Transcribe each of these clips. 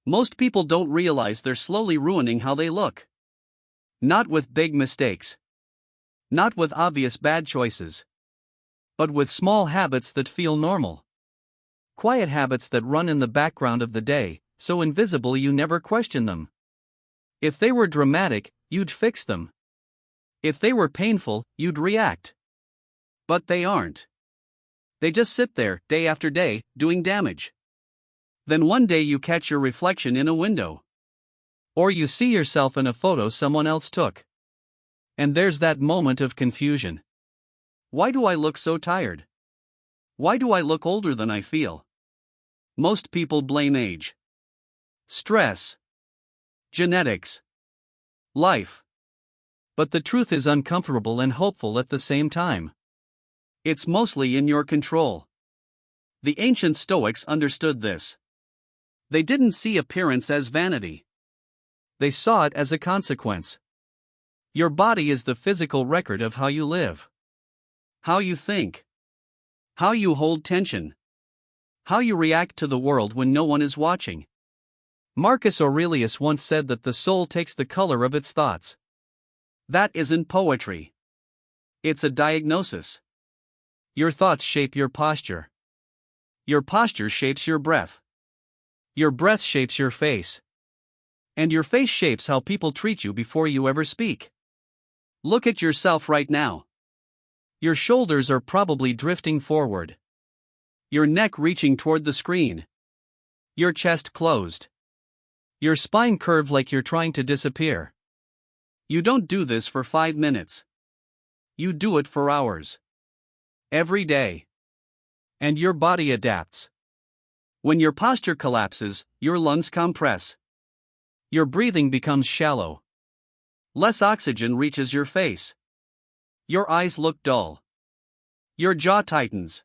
Most people don't realize they're slowly ruining how they look. Not with big mistakes. Not with obvious bad choices. But with small habits that feel normal. Quiet habits that run in the background of the day, so invisible you never question them. If they were dramatic, you'd fix them. If they were painful, you'd react. But they aren't. They just sit there, day after day, doing damage. Then one day you catch your reflection in a window. Or you see yourself in a photo someone else took. And there's that moment of confusion. Why do I look so tired? Why do I look older than I feel? Most people blame age, stress, genetics, life. But the truth is uncomfortable and hopeful at the same time. It's mostly in your control. The ancient Stoics understood this. They didn't see appearance as vanity. They saw it as a consequence. Your body is the physical record of how you live, how you think, how you hold tension, how you react to the world when no one is watching. Marcus Aurelius once said that the soul takes the color of its thoughts. That isn't poetry. It's a diagnosis. Your thoughts shape your posture. Your posture shapes your breath. Your breath shapes your face. And your face shapes how people treat you before you ever speak. Look at yourself right now. Your shoulders are probably drifting forward. Your neck reaching toward the screen. Your chest closed. Your spine curved like you're trying to disappear. You don't do this for 5 minutes. You do it for hours. Every day. And your body adapts. When your posture collapses, your lungs compress. Your breathing becomes shallow. Less oxygen reaches your face. Your eyes look dull. Your jaw tightens.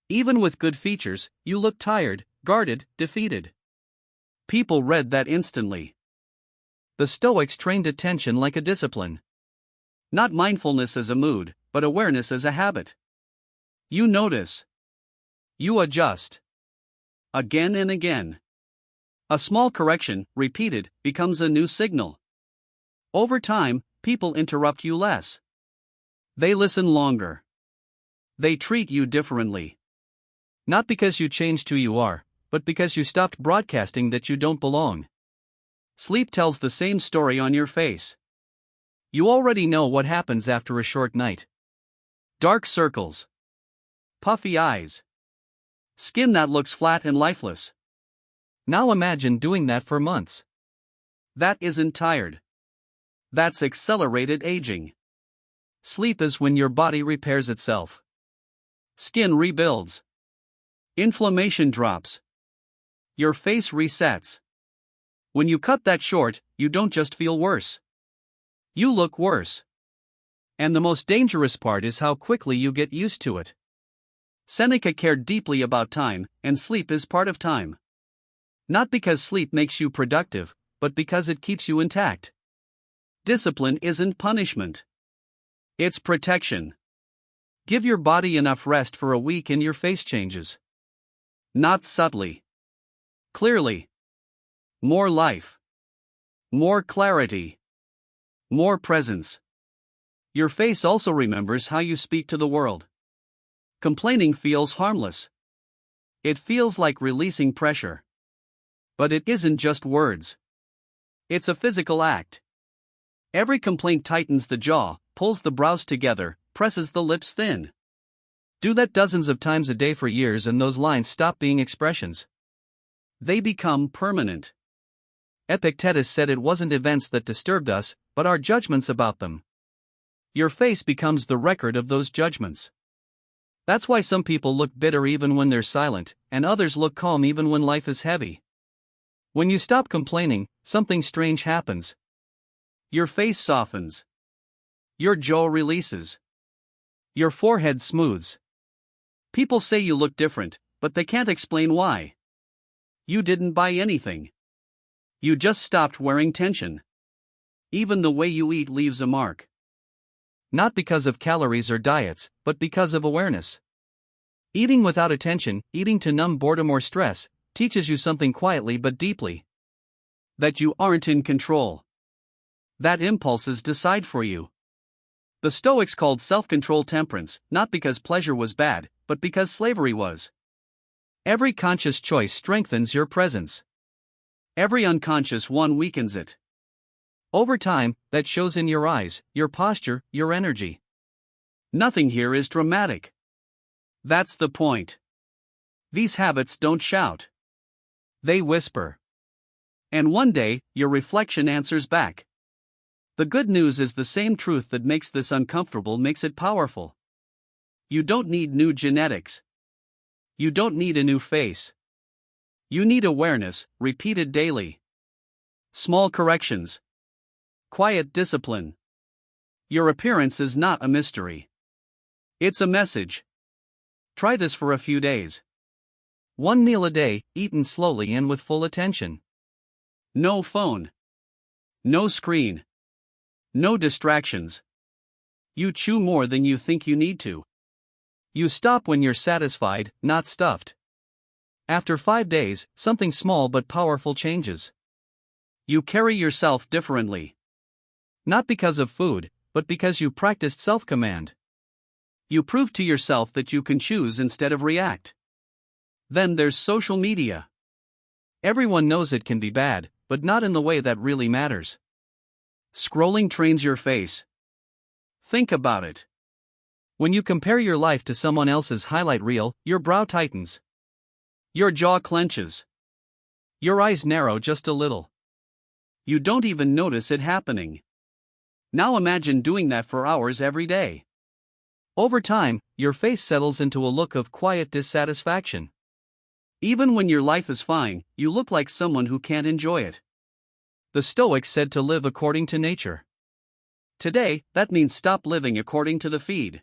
Even with good features, you look tired, guarded, defeated. People read that instantly. The Stoics trained attention like a discipline. Not mindfulness as a mood, but awareness as a habit. You notice. You adjust. Again and again. A small correction, repeated, becomes a new signal. Over time, people interrupt you less. They listen longer. They treat you differently. Not because you changed who you are, but because you stopped broadcasting that you don't belong. Sleep tells the same story on your face. You already know what happens after a short night. Dark circles. Puffy eyes. Skin that looks flat and lifeless. Now imagine doing that for months. That isn't tired. That's accelerated aging. Sleep is when your body repairs itself. Skin rebuilds. Inflammation drops. Your face resets. When you cut that short, you don't just feel worse. You look worse. And the most dangerous part is how quickly you get used to it. Seneca cared deeply about time, and sleep is part of time. Not because sleep makes you productive, but because it keeps you intact. Discipline isn't punishment. It's protection. Give your body enough rest for a week and your face changes. Not subtly. Clearly. More life. More clarity. More presence. Your face also remembers how you speak to the world. Complaining feels harmless. It feels like releasing pressure. But it isn't just words. It's a physical act. Every complaint tightens the jaw, pulls the brows together, presses the lips thin. Do that dozens of times a day for years and those lines stop being expressions. They become permanent. Epictetus said it wasn't events that disturbed us, but our judgments about them. Your face becomes the record of those judgments. That's why some people look bitter even when they're silent, and others look calm even when life is heavy. When you stop complaining, something strange happens. Your face softens. Your jaw releases. Your forehead smooths. People say you look different, but they can't explain why. You didn't buy anything. You just stopped wearing tension. Even the way you eat leaves a mark. Not because of calories or diets, but because of awareness. Eating without attention, eating to numb boredom or stress, teaches you something quietly but deeply. That you aren't in control. That impulses decide for you. The Stoics called self-control temperance, not because pleasure was bad, but because slavery was. Every conscious choice strengthens your presence. Every unconscious one weakens it. Over time, that shows in your eyes, your posture, your energy. Nothing here is dramatic. That's the point. These habits don't shout. They whisper. And one day, your reflection answers back. The good news is the same truth that makes this uncomfortable makes it powerful. You don't need new genetics. You don't need a new face. You need awareness, repeated daily. Small corrections. Quiet discipline. Your appearance is not a mystery. It's a message. Try this for a few days. 1 meal a day, eaten slowly and with full attention. No phone. No screen. No distractions. You chew more than you think you need to. You stop when you're satisfied, not stuffed. After 5 days, something small but powerful changes. You carry yourself differently. Not because of food, but because you practiced self-command. You prove to yourself that you can choose instead of react. Then there's social media. Everyone knows it can be bad, but not in the way that really matters. Scrolling trains your face. Think about it. When you compare your life to someone else's highlight reel, your brow tightens. Your jaw clenches. Your eyes narrow just a little. You don't even notice it happening. Now imagine doing that for hours every day. Over time, your face settles into a look of quiet dissatisfaction. Even when your life is fine, you look like someone who can't enjoy it. The Stoics said to live according to nature. Today, that means stop living according to the feed.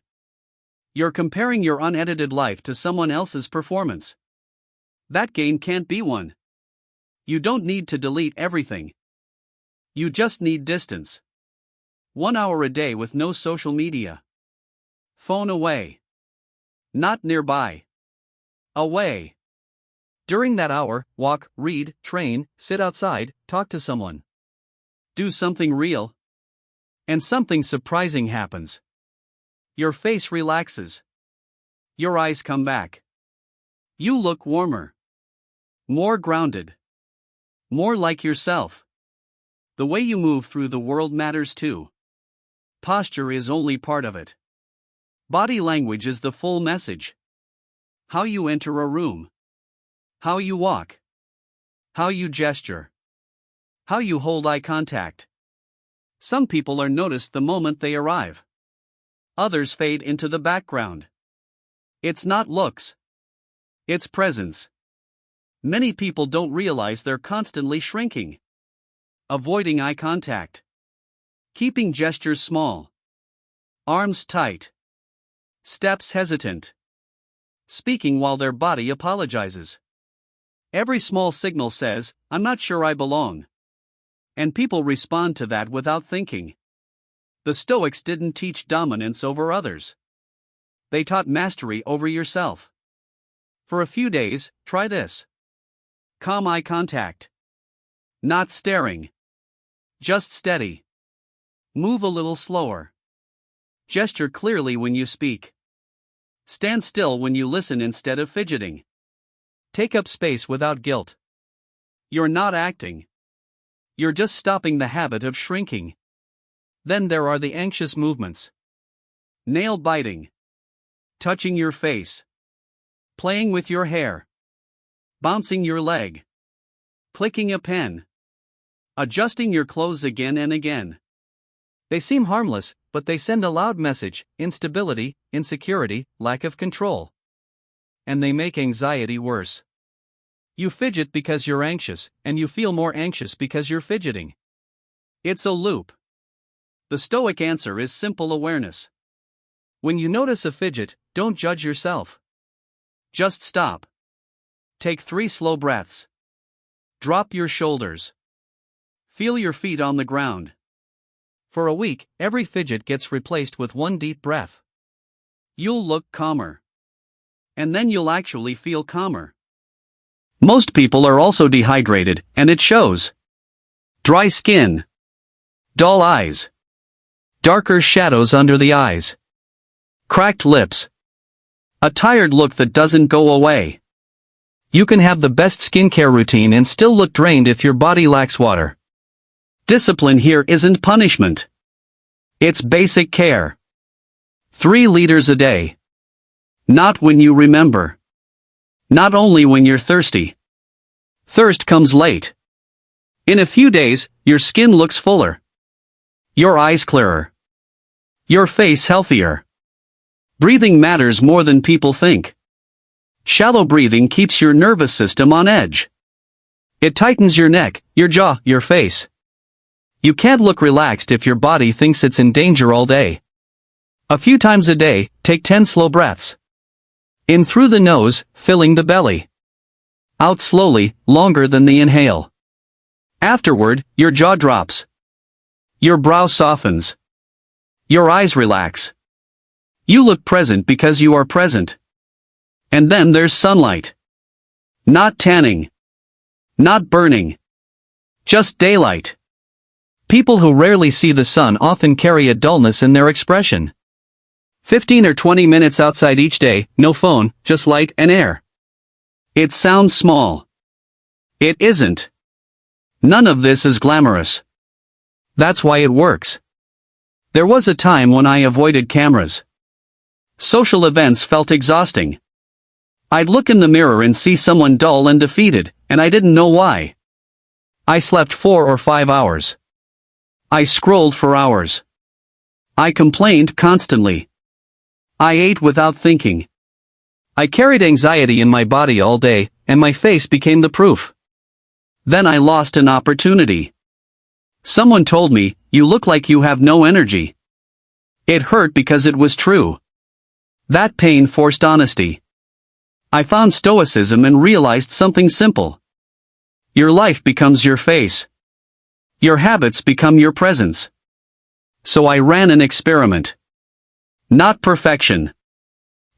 You're comparing your unedited life to someone else's performance. That gain can't be one. You don't need to delete everything. You just need distance. 1 hour a day with no social media. Phone away. Not nearby. Away. During that hour, walk, read, train, sit outside, talk to someone. Do something real. And something surprising happens. Your face relaxes. Your eyes come back. You look warmer. More grounded. More like yourself. The way you move through the world matters too. Posture is only part of it. Body language is the full message. How you enter a room. How you walk. How you gesture. How you hold eye contact. Some people are noticed the moment they arrive. Others fade into the background. It's not looks. It's presence. Many people don't realize they're constantly shrinking. Avoiding eye contact. Keeping gestures small. Arms tight. Steps hesitant. Speaking while their body apologizes. Every small signal says, "I'm not sure I belong." And people respond to that without thinking. The Stoics didn't teach dominance over others. They taught mastery over yourself. For a few days, try this. Calm eye contact. Not staring. Just steady. Move a little slower. Gesture clearly when you speak. Stand still when you listen instead of fidgeting. Take up space without guilt. You're not acting. You're just stopping the habit of shrinking. Then there are the anxious movements. Nail biting. Touching your face. Playing with your hair. Bouncing your leg. Clicking a pen. Adjusting your clothes again and again. They seem harmless, but they send a loud message: instability, insecurity, lack of control. And they make anxiety worse. You fidget because you're anxious, and you feel more anxious because you're fidgeting. It's a loop. The Stoic answer is simple awareness. When you notice a fidget, don't judge yourself. Just stop. Take 3 slow breaths. Drop your shoulders. Feel your feet on the ground. For a week, every fidget gets replaced with 1 deep breath. You'll look calmer. And then you'll actually feel calmer. Most people are also dehydrated, and it shows. Dry skin. Dull eyes. Darker shadows under the eyes. Cracked lips. A tired look that doesn't go away. You can have the best skincare routine and still look drained if your body lacks water. Discipline here isn't punishment. It's basic care. 3 liters a day. Not when you remember. Not only when you're thirsty. Thirst comes late. In a few days, your skin looks fuller. Your eyes clearer. Your face healthier. Breathing matters more than people think. Shallow breathing keeps your nervous system on edge. It tightens your neck, your jaw, your face. You can't look relaxed if your body thinks it's in danger all day. A few times a day, take 10 slow breaths. In through the nose, filling the belly. Out slowly, longer than the inhale. Afterward, your jaw drops. Your brow softens. Your eyes relax. You look present because you are present. And then there's sunlight. Not tanning. Not burning. Just daylight. People who rarely see the sun often carry a dullness in their expression. 15 or 20 minutes outside each day, no phone, just light and air. It sounds small. It isn't. None of this is glamorous. That's why it works. There was a time when I avoided cameras. Social events felt exhausting. I'd look in the mirror and see someone dull and defeated, and I didn't know why. I slept 4 or 5 hours. I scrolled for hours. I complained constantly. I ate without thinking. I carried anxiety in my body all day, and my face became the proof. Then I lost an opportunity. Someone told me, "You look like you have no energy." It hurt because it was true. That pain forced honesty. I found Stoicism and realized something simple. Your life becomes your face. Your habits become your presence. So I ran an experiment. Not perfection.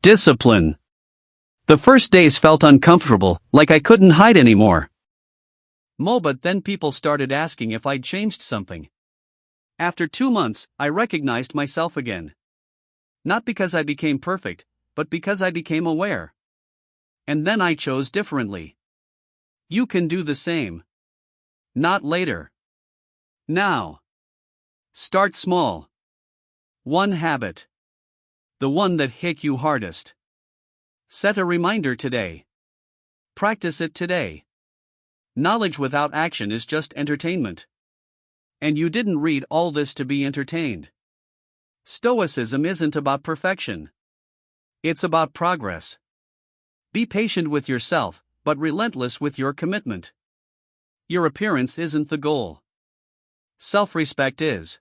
Discipline. The first days felt uncomfortable, like I couldn't hide anymore. But then people started asking if I'd changed something. After 2 months, I recognized myself again. Not because I became perfect, but because I became aware. And then I chose differently. You can do the same. Not later. Now. Start small. One habit. The one that hit you hardest. Set a reminder today. Practice it today. Knowledge without action is just entertainment. And you didn't read all this to be entertained. Stoicism isn't about perfection. It's about progress. Be patient with yourself, but relentless with your commitment. Your appearance isn't the goal. Self-respect is.